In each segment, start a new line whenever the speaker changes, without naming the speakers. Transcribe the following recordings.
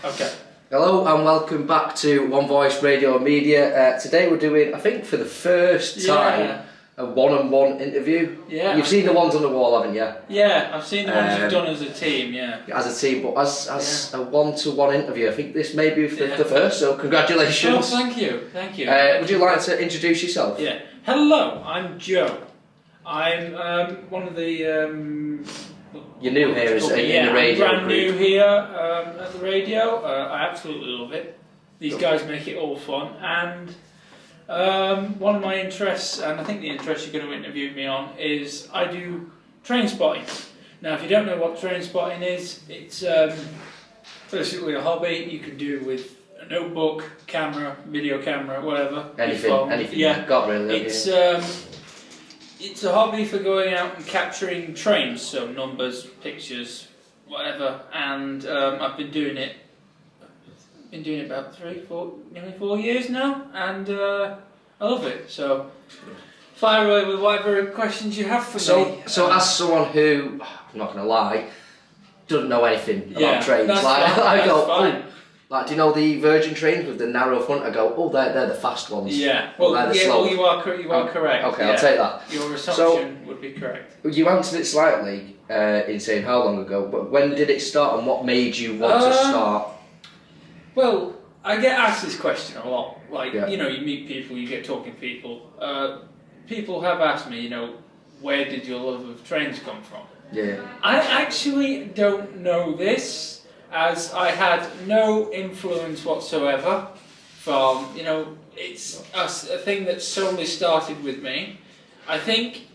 Okay.
Hello and welcome back to One Voice Radio Media. Today we're doing, I think for the first time, a one-on-one interview.
Yeah.
You've seen the ones on the wall, haven't you?
Yeah, I've seen the ones you've done as a team,
As a team, but as a one-to-one interview, I think this may be the first, so congratulations.
Oh, thank you.
Would you like to introduce yourself?
Yeah. Hello, I'm Joe. I'm one of the...
You're new here in the radio
I'm brand
group.
new here at the radio. I absolutely love it. These guys make it all fun. And one of my interests, and I think the interest you're going to interview me on, is I do train spotting. Now, if you don't know what train spotting is, it's basically a hobby you can do with a notebook, camera, video camera, whatever.
Anything you've got really.
It's a hobby for going out and capturing trains, so numbers, pictures, whatever. And I've been doing it. About nearly 4 years now, and I love it. So fire away with whatever questions you have for me.
So as someone who, I'm not going to lie, doesn't know anything about trains,
that's fine.
Like, do you know the Virgin trains with the narrow front? I go, oh, they're the fast ones.
Yeah.
Well,
you are correct.
Okay, I'll take that.
Your assumption would be correct.
You answered it slightly in saying how long ago, but when did it start and what made you want to start?
Well, I get asked this question a lot. You meet people, you get talking to people. People have asked me, where did your love of trains come from?
Yeah.
I actually don't know this, as I had no influence whatsoever from, it's a thing that solely started with me. I think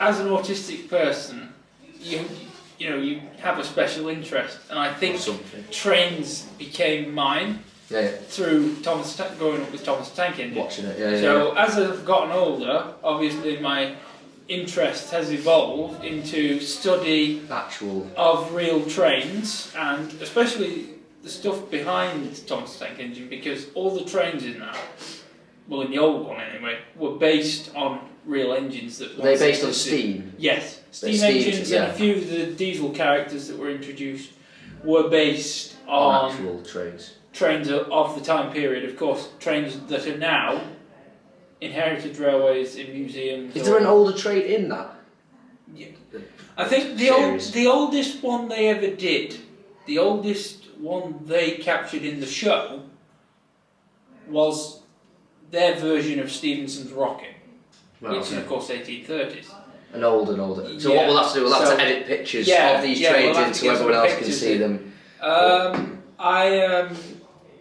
as an autistic person, you have a special interest, and I think trains became mine through growing up with Thomas the Tank Engine.
Watching it,
So as I've gotten older, obviously my interest has evolved into study of real trains, and especially the stuff behind Thomas the Tank Engine, because all the trains in that, well, in the old one anyway, were based on real engines that.
Were they based on steam?
Yes, steam engines, and a few of the diesel characters that were introduced were based on
actual trains.
Trains of the time period, of course. Trains that are now inherited railways in museums.
Is there an older train in that?
Yeah. I think the oldest one they ever did, the oldest one they captured in the show, was their version of Stephenson's rocket, which is of course 1830s.
And older. So what we'll have to do, we'll have to edit pictures of these trains in so everyone else can see them.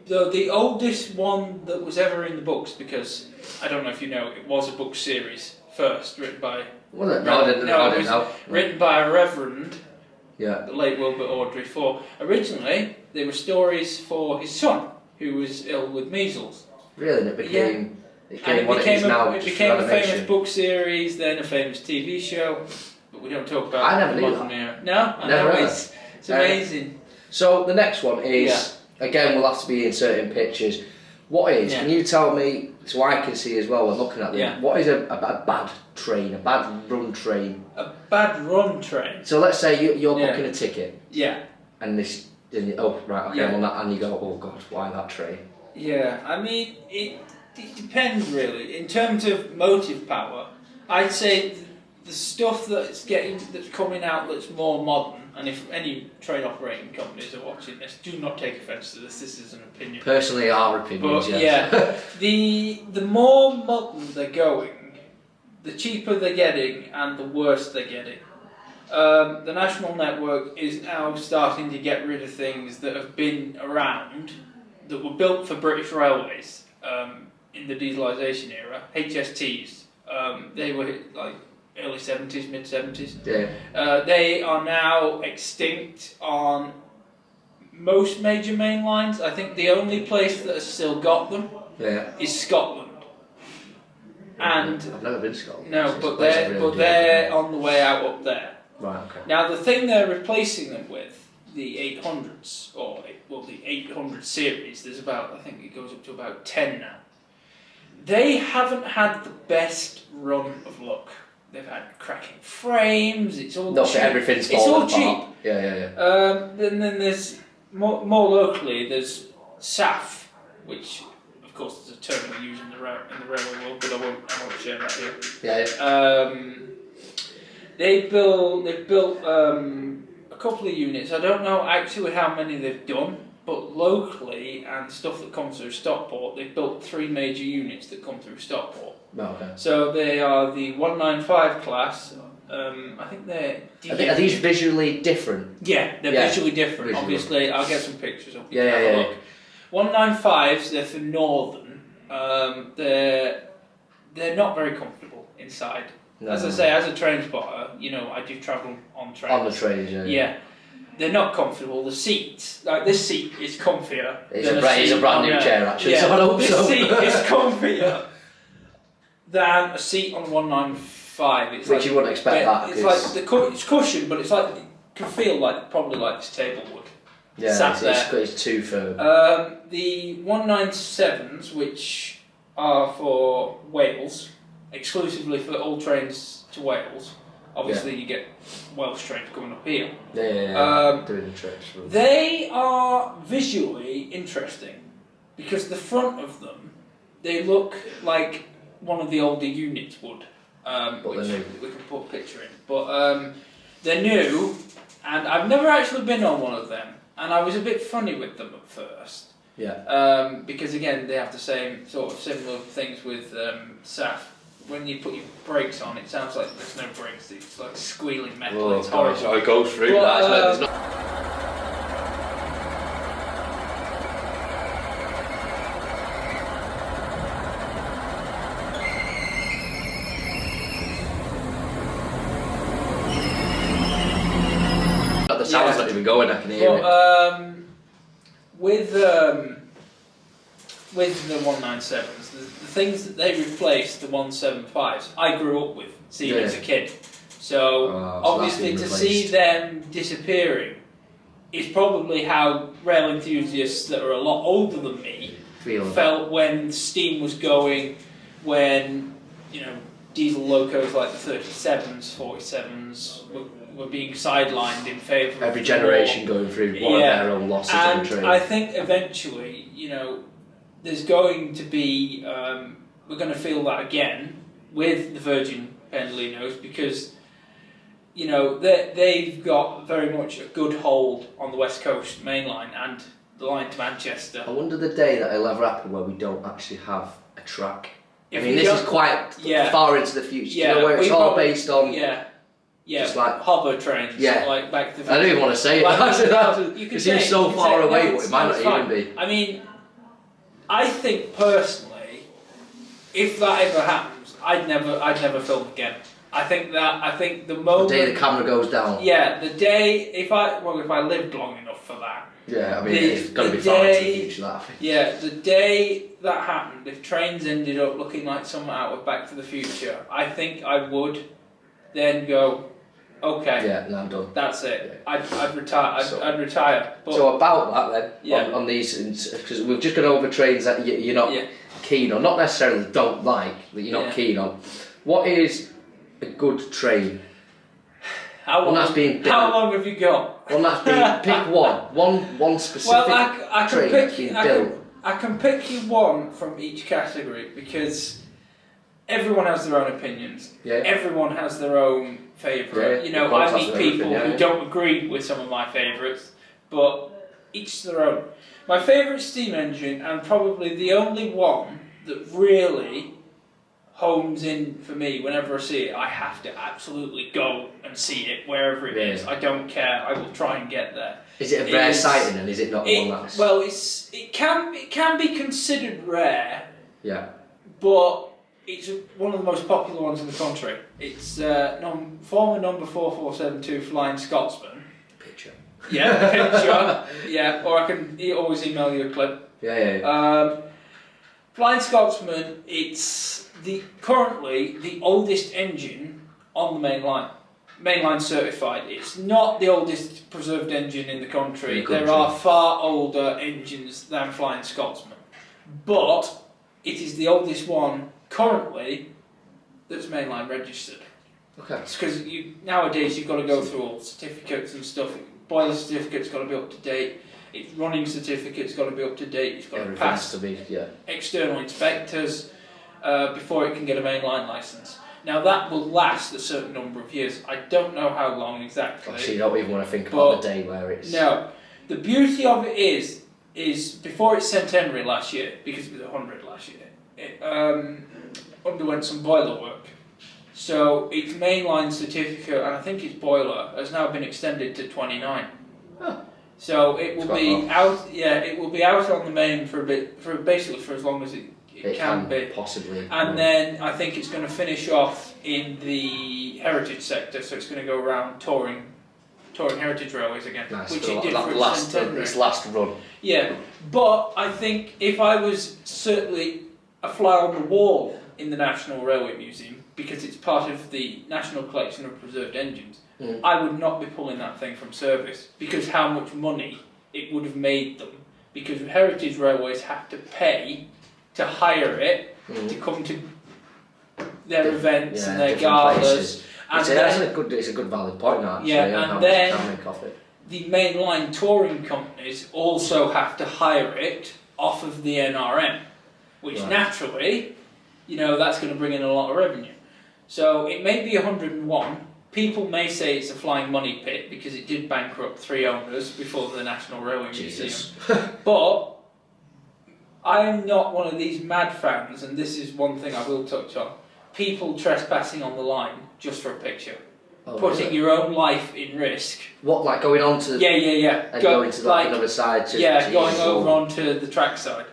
The oldest one that was ever in the books, because I don't know if you know, it was a book series first, written by...
Was it? No, I didn't know.
Written by a reverend,
the
late Wilbur Awdry. Originally, they were stories for his son, who was ill with measles.
Really? And it became
a famous book series, then a famous TV show, but we don't talk about
I never knew that.
No? I
never
know, it's amazing.
So the next one is, again, we'll have to be inserting pictures. What is, can you tell me, so I can see as well when looking at them, what is a bad train, a bad run train?
A bad run train?
So let's say you're booking a ticket.
Yeah.
And this, and you go, oh God, why that train?
Yeah, I mean, it depends really. In terms of motive power, I'd say the stuff that's coming out that's more modern, and if any train operating companies are watching this, do not take offence to this. This is an opinion.
Personally, our opinions.
But the more modern they're going, the cheaper they're getting, and the worse they're getting. The national network is now starting to get rid of things that have been around, that were built for British Railways in the dieselisation era. HSTs. They were like early 70s, mid 70s.
Yeah.
They are now extinct on most major main lines. I think the only place that has still got them is Scotland. And
I've never been to Scotland.
No, but they're on the way out up there.
Right. Okay.
Now the thing they're replacing them with, the 800s, the 800 series. There's I think it goes up to about 10 now. They haven't had the best run of luck. They've had cracking frames. It's all
not
cheap.
Everything's
it's all
cheap. Yeah.
Then there's more locally, there's SAF, which of course is a term we use in the railway world, but I won't share that here.
Yeah.
They've built a couple of units. I don't know actually how many they've done, but locally and stuff that comes through Stockport, they've built 3 major units that come through Stockport.
Oh, okay.
So they are the 195 class. I think they're.
Are these visually different?
Yeah, they're visually different.
Visually.
Obviously, I'll get some pictures of.
Yeah.
Look. 195s. They're for Northern. They're not very comfortable inside.
No.
As I say, as a train spotter, I do travel on trains.
On the trains, yeah.
Yeah. They're not comfortable. The seats, like this seat, is comfier.
It's a brand new chair actually.
Yeah,
so I hope
this seat is comfier than a seat on 195. It's
Which you wouldn't expect that.
It's like it's cushioned, but it's like it can feel probably like this table would.
Yeah, it's too firm.
The 197s, which are for Wales, exclusively for all trains to Wales. Obviously, you get Welsh trains coming up here.
Yeah. Doing the trips.
They are visually interesting because the front of them, they look like one of the older units would. Which we can put a picture in. But they're new, and I've never actually been on one of them, and I was a bit funny with them at first.
Yeah.
Because again, they have the same sort of similar things with SAF. When you put your brakes on, it sounds like there's no brakes. It's like squealing metal.
Oh,
it's horrible.
So it goes through
that.
The sound's not even going. I can hear it.
With the 197s, the things that they replaced the 175s, I grew up with, seeing as a kid. So obviously to see them disappearing is probably how rail enthusiasts that are a lot older than me felt when steam was going, when diesel locos like the 37s, 47s were being sidelined in favour of
every generation going through one of their own losses on the train.
I think eventually, there's going to be, we're going to feel that again with the Virgin Pendolinos because, they've got very much a good hold on the West Coast main line and the line to Manchester.
I wonder the day that it'll ever happen where we don't actually have a track. This is quite far into the future, where it's all based on... just like
hover trains, like Back to the Future.
I don't even want to say it. It seems so far away, but it might not even be.
I mean, I think personally, if that ever happens, I'd never film again. I think the moment...
The day the camera goes down.
Yeah, the day, if I lived long enough for that.
Yeah, it's got to be far into the future, that I think.
Yeah, the day that happened, if trains ended up looking like something out of Back to the Future, I think I would then go, okay.
Yeah, no, I'm done.
That's it.
Yeah.
I'd retire. I'd retire. But
so about that then, on these, because we've just gone over trains that you're not keen on, not necessarily don't like, but you're not keen on. What is a good train?
How long have you got?
One that's been pick one specific train that's been built.
I can pick you one from each category because everyone has their own opinions.
Yeah.
Everyone has their own favourite. I meet people who don't agree with some of my favourites, but each their own. My favourite steam engine, and probably the only one that really homes in for me whenever I see it, I have to absolutely go and see it wherever it is. I don't care. I will try and get there.
Is it a rare sighting, and is it not one that's...
Well, it can be considered rare.
Yeah.
But it's one of the most popular ones in the country. It's former number 4472 Flying Scotsman.
Picture.
Yeah, picture. Yeah, or I can always email you a clip.
Yeah.
Flying Scotsman, it's currently the oldest engine on the main line. Mainline certified. It's not the oldest preserved engine in the country. There are far older engines than Flying Scotsman. But it is the oldest one currently that's mainline registered.
Okay.
It's because nowadays you've got to go through all certificates and stuff. Boiler certificate's got to be up to date. its running certificate's got to be up to date, it's got to
Everything
pass
has to be,
external inspectors before it can get a mainline licence. Now that will last a certain number of years. I don't know how long exactly.
So you don't even want to think about the day where it's...
No. The beauty of it is before its centenary last year, because it was 100 last year, it underwent some boiler work. So its mainline certificate, and I think its boiler, has now been extended to 29.
Oh.
So it will be out. Yeah, it will be out on the main for a bit, basically for as long as it can be.
Possibly.
And then I think it's going to finish off in the heritage sector. So it's going to go around touring heritage railways again,
Nice.
which
So
it did for
its last run.
Yeah, but I think if I was certainly a fly on the wall in the National Railway Museum, because it's part of the National Collection of Preserved Engines, I would not be pulling that thing from service, because how much money it would have made them, because heritage railways have to pay to hire it to come to their events and their galas. And
it's a good valid point, actually.
Yeah, and then
can make off it.
The mainline touring companies also have to hire it off of the NRM, which naturally, that's going to bring in a lot of revenue. So it may be 101. People may say it's a flying money pit because it did bankrupt 3 owners before the National Railway Museum. But I'm not one of these mad fans, and this is one thing I will touch on. People trespassing on the line just for a picture. Putting your own life in risk.
What, like going on to...
Yeah.
And going to another side to...
Yeah, going over onto the track side.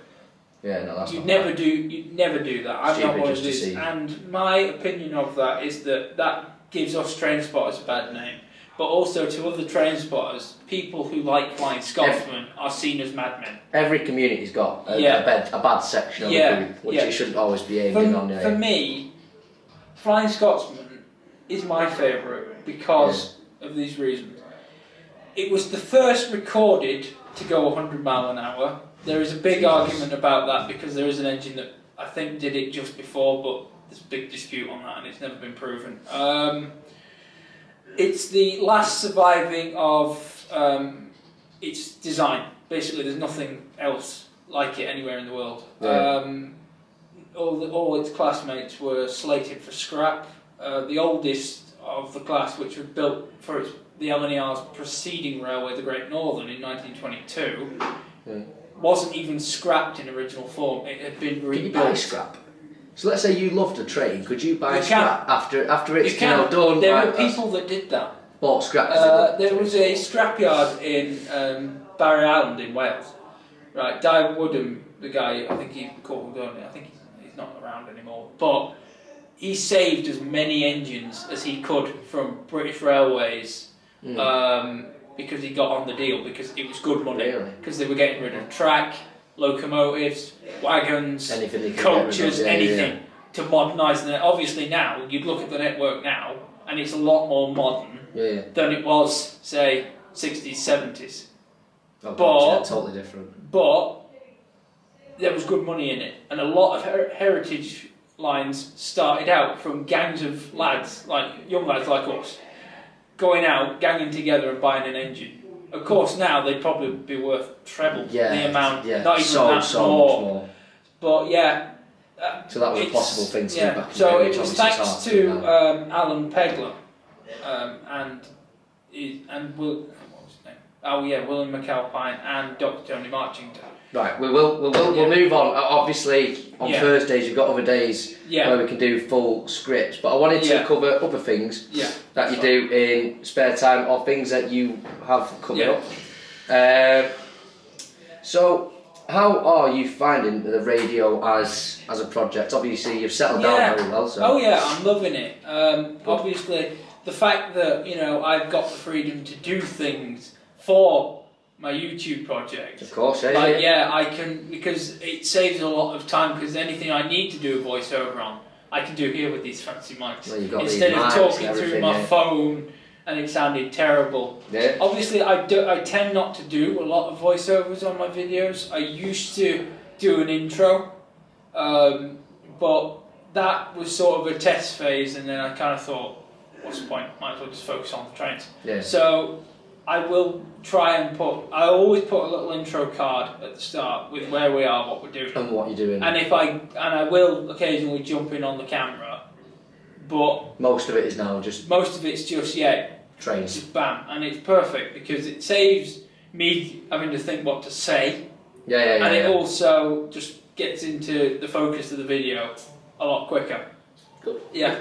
Yeah, no, that's
You'd never do that. I'm not one of these. And my opinion of that is that gives us Trainspotters a bad name. But also to other Trainspotters, people who like Flying Scotsman are seen as madmen. Every
community's got a bad section of the group, which it shouldn't always be aimed on.
For me, Flying Scotsman is my favourite because of these reasons. It was the first recorded to go 100 mile an hour. There is a big argument about that because there is an engine that I think did it just before, but there's a big dispute on that and it's never been proven. It's the last surviving of its design. Basically, there's nothing else like it anywhere in the world. All its classmates were slated for scrap. The oldest of the class, which was built for the LNER's preceding railway, the Great Northern, in 1922, wasn't even scrapped in original form. It had been rebuilt.
Can you buy scrap? So let's say you loved a train, could you buy scrap after it's done?
There were people that did that.
Bought scrap?
There was a scrapyard in Barry Island in Wales. Right, Di Woodham, the guy, I think he called on it. I think he's not around anymore, but he saved as many engines as he could from British Railways because he got on the deal, because it was good money, because they were getting rid of track, locomotives, wagons, coaches, anything to modernise the net. Obviously now, you'd look at the network now and it's a lot more modern than it was, say, 60s, 70s.
Totally different.
But there was good money in it, and a lot of heritage lines started out from gangs of lads, young lads like us, going out, ganging together and buying an engine. Of course, now they'd probably be worth treble the amount, not even that more. But
so that was a possible thing to do back in the day.
So it was thanks to Alan Pegler and what was his name? William McAlpine and Dr. Tony Marchington.
Right, we'll move on. Obviously, on Thursdays you've got other days where we can do full scripts, but I wanted to cover other things that you do in spare time or things that you have coming up. So, how are you finding the radio as a project? Obviously, you've settled down very well. So.
Oh yeah, I'm loving it. Obviously, the fact that I've got the freedom to do things for my YouTube project.
Of course,
I can, because it saves a lot of time, because anything I need to do a voiceover on, I can do here with these fancy mics.
Well,
instead of talking through my phone and it sounded terrible.
Yeah.
Obviously, I tend not to do a lot of voiceovers on my videos. I used to do an intro, but that was sort of a test phase, and then I kind of thought, what's the point? Might as well just focus on the trains.
Yeah.
So I will try and I always put a little intro card at the start with where we are, what we're doing,
and what you're doing.
And I will occasionally jump in on the camera, but
most of it is now just
trains, just bam, and it's perfect because it saves me having to think what to say. And it also just gets into the focus of the video a lot quicker.
Good.
Yeah.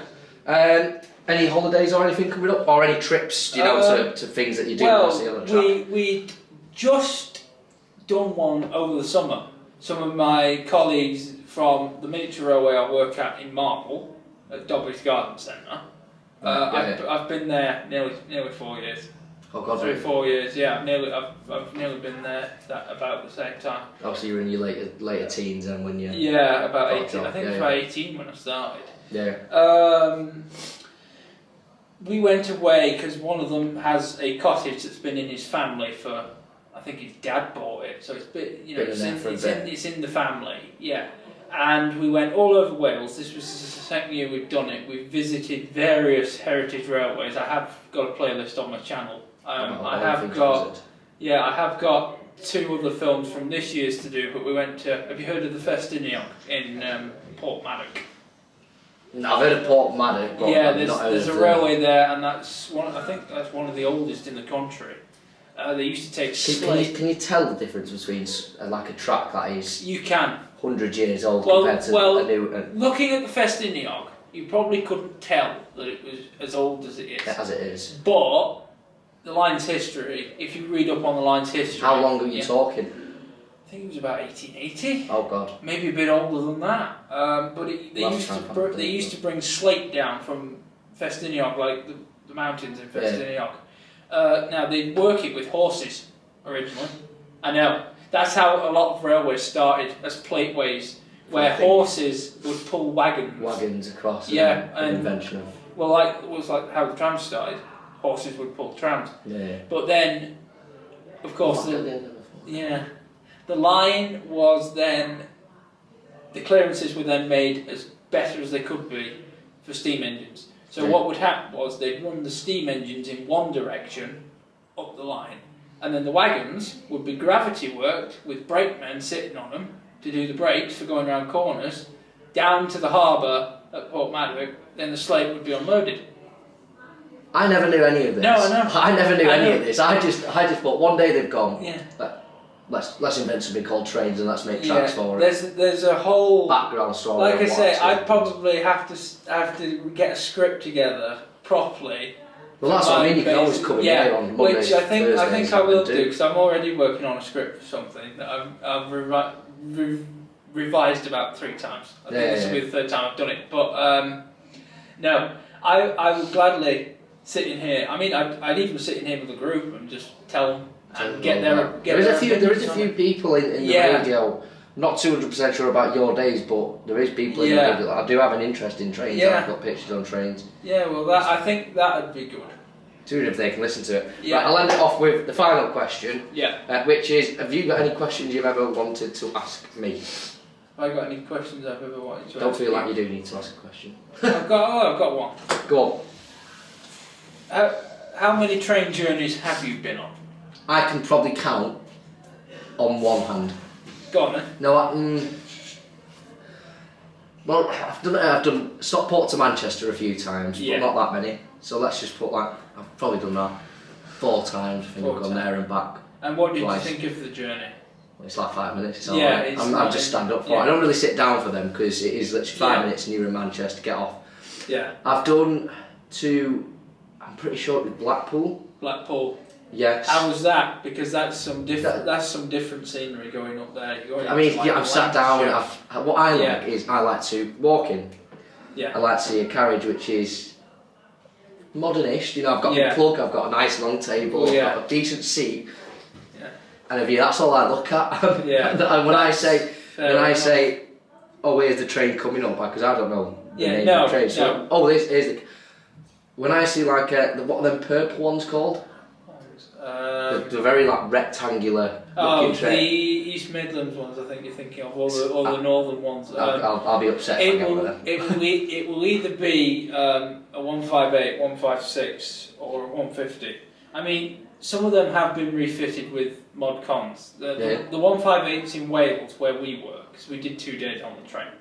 Any holidays or anything coming up, or any trips, to things that you do want to see on the track?
We just done one over the summer. Some of my colleagues from the miniature railway I work at in Marple, at Dobby's Garden Centre. I've been there nearly 4 years.
Oh God,
3 or 4 years. Yeah, I've nearly been there about the same time.
Oh, so you were in your later teens then when you...
Yeah, about 18. I think it was about 18 when I started.
Yeah.
We went away because one of them has a cottage that's been in his family for, I think his dad bought it, so it's it's in the family, yeah. And we went all over Wales. This was the second year we've done it. We've visited various heritage railways. I have got a playlist on my channel. I have got 2 other films from this year's to do, but we went to, have you heard of the Festiniog in Portmaddock?
No, I've heard of Portmaddock, but
there's a railway there, and I think that's one of the oldest in the country. They used to take slate.
Can you tell the difference between like a track that is...
You can.
100 years old compared to a new...
looking at the Festiniog, you probably couldn't tell that it was as old as it is.
As it is.
But the line's history, if you read up on the line's history...
How long are you talking?
I think it was about 1880.
Oh God.
Maybe a bit older than that. But they used to bring slate down from Festiniog, like the mountains in Festiniog. Now they'd work it with horses originally. I know. That's how a lot of railways started, as plateways, where horses would pull wagons.
Wagons across.
Yeah,
an invention of...
Well, it was like how the trams started. Horses would pull trams.
Yeah.
But then, of course, the line was then, the clearances were then made as better as they could be for steam engines. So what would happen was they'd run the steam engines in one direction up the line, and then the wagons would be gravity worked with brakemen sitting on them to do the brakes for going around corners, down to the harbour at Portmaddock, then the slate would be unloaded.
I never knew any of this.
No, I know.
I never knew any of this. I just thought one day they've gone...
Yeah.
Let's invent something called trains and let's make tracks for
it. There's a whole
background story.
Like I say, I'd probably have to get a script together properly.
Well, that's what I mean. You can always come in here on Mondays,
which I think
Thursdays,
I will do because I'm already working on a script for something that I've revised about 3 times. I think this will be the 3rd time I've done it. But no, I would gladly sit in here. I mean, I'd even sit in here with a group and just tell them. And there is
a few people in the radio. Not 200% sure about your days, but there is people in the radio that I do have an interest in trains. Yeah. I've got pictures on trains.
Yeah, well, I think that would be good.
Tune if they can listen to it. Yeah. Right, I'll end it off with the final question.
Yeah.
Which is, have you got any questions you've ever wanted to ask me?
Have I got any questions I've ever wanted to ask?
Don't feel like you do need to ask a question.
I've got one.
Go
on. How many train journeys have you been on?
I can probably count on one hand.
Go on then.
No, well, I've done Stockport to Manchester a few times, but not that many. So let's just put I've probably done that 4 times. I think I've gone there and back.
And what did you think of the journey?
Well, it's like 5 minutes. It's all right. I just stand up for it. I don't really sit down for them because it is literally 5 minutes and you're in Manchester. Get off.
Yeah.
I've done I'm pretty sure it was Blackpool.
Blackpool.
Yes.
How was that? Because that's some different scenery going up there.
I'm sat down and what I like is I like to walk in.
Yeah.
I like to see a carriage which is modern-ish. I've got a plug, I've got a nice long table, I've got a decent seat. Yeah. And that's all I look at.
Yeah.
And when I say, oh, here's the train coming up, because I don't know the name of the train. So, here's the. When I see what are them purple ones called? The very rectangular looking train.
The East Midlands ones, I think you're thinking of, or the northern ones.
I'll be upset if I get one of them.
It will either be a 158, 156, or a 150. I mean, some of them have been refitted with mod cons. The 158s in Wales, where we work, because we did 2 days on the train,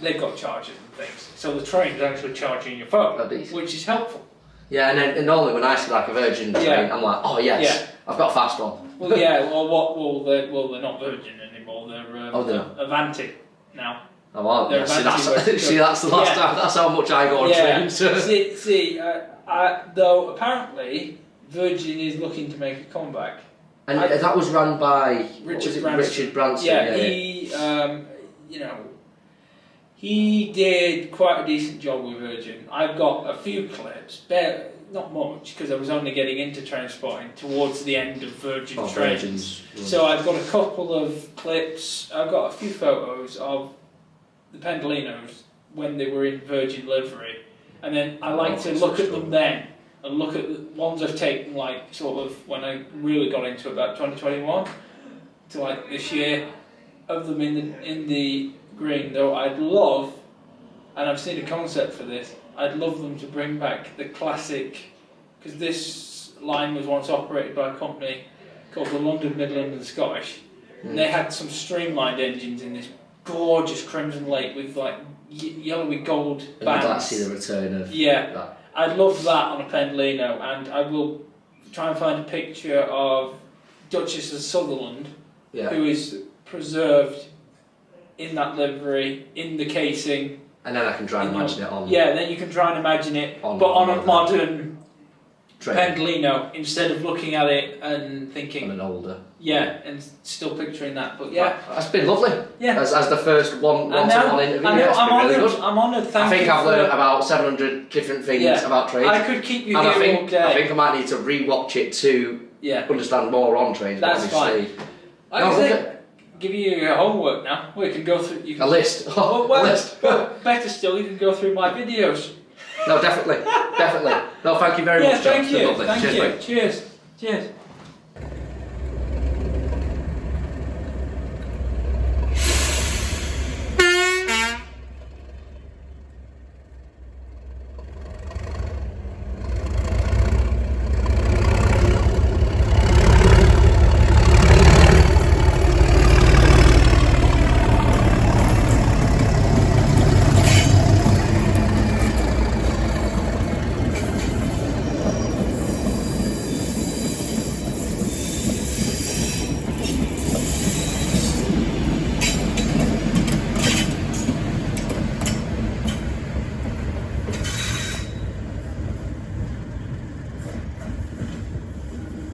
they've got chargers and things. So the train's actually charging your phone, which is helpful.
Yeah, and normally when I see like a Virgin train, I'm like, oh yes, I've got a fast one.
Well, yeah, they're not Virgin anymore, they're Avanti now.
Oh, well, yeah, see, that's the last time, that's how much I go on trains.
Though apparently Virgin is looking to make a comeback.
And that was run by Richard Branson.
Yeah, he did quite a decent job with Virgin. I've got a few clips, not much, because I was only getting into train spotting towards the end of Virgin trains. So I've got a couple of clips. I've got a few photos of the Pendolinos when they were in Virgin livery, and then I like to look at them then and look at the ones I've taken, like sort of when I really got into it about 2021 to like this year, of them in the green. Though I'd love, and I've seen a concept for this, I'd love them to bring back the classic, because this line was once operated by a company called the London, Midland and Scottish, and they had some streamlined engines in this gorgeous Crimson Lake with like yellowy gold bands.
I'd like to see the return of that.
I'd love that on a Pendolino, and I will try and find a picture of Duchess of Sutherland, who is preserved in that livery, in the casing. And
then I can try and imagine it on...
Yeah, then you can try and imagine it, but on a modern Pendolino, instead of looking at it and thinking...
On an older.
Yeah, and still picturing that, but yeah.
That's been lovely. Yeah. As the first one-to-one interview.
I know,
it's been really good.
I'm honoured, thank you.
I think I've learned about 700 different things about trains.
I could keep you here all day.
I think I might need to re-watch it to understand more on trains.
That's fine. Give you your homework now. We can go through...
A list.
Well, better still, you can go through my videos.
No, definitely. No, thank you very much.
Thank you.
Cheers.
Cheers.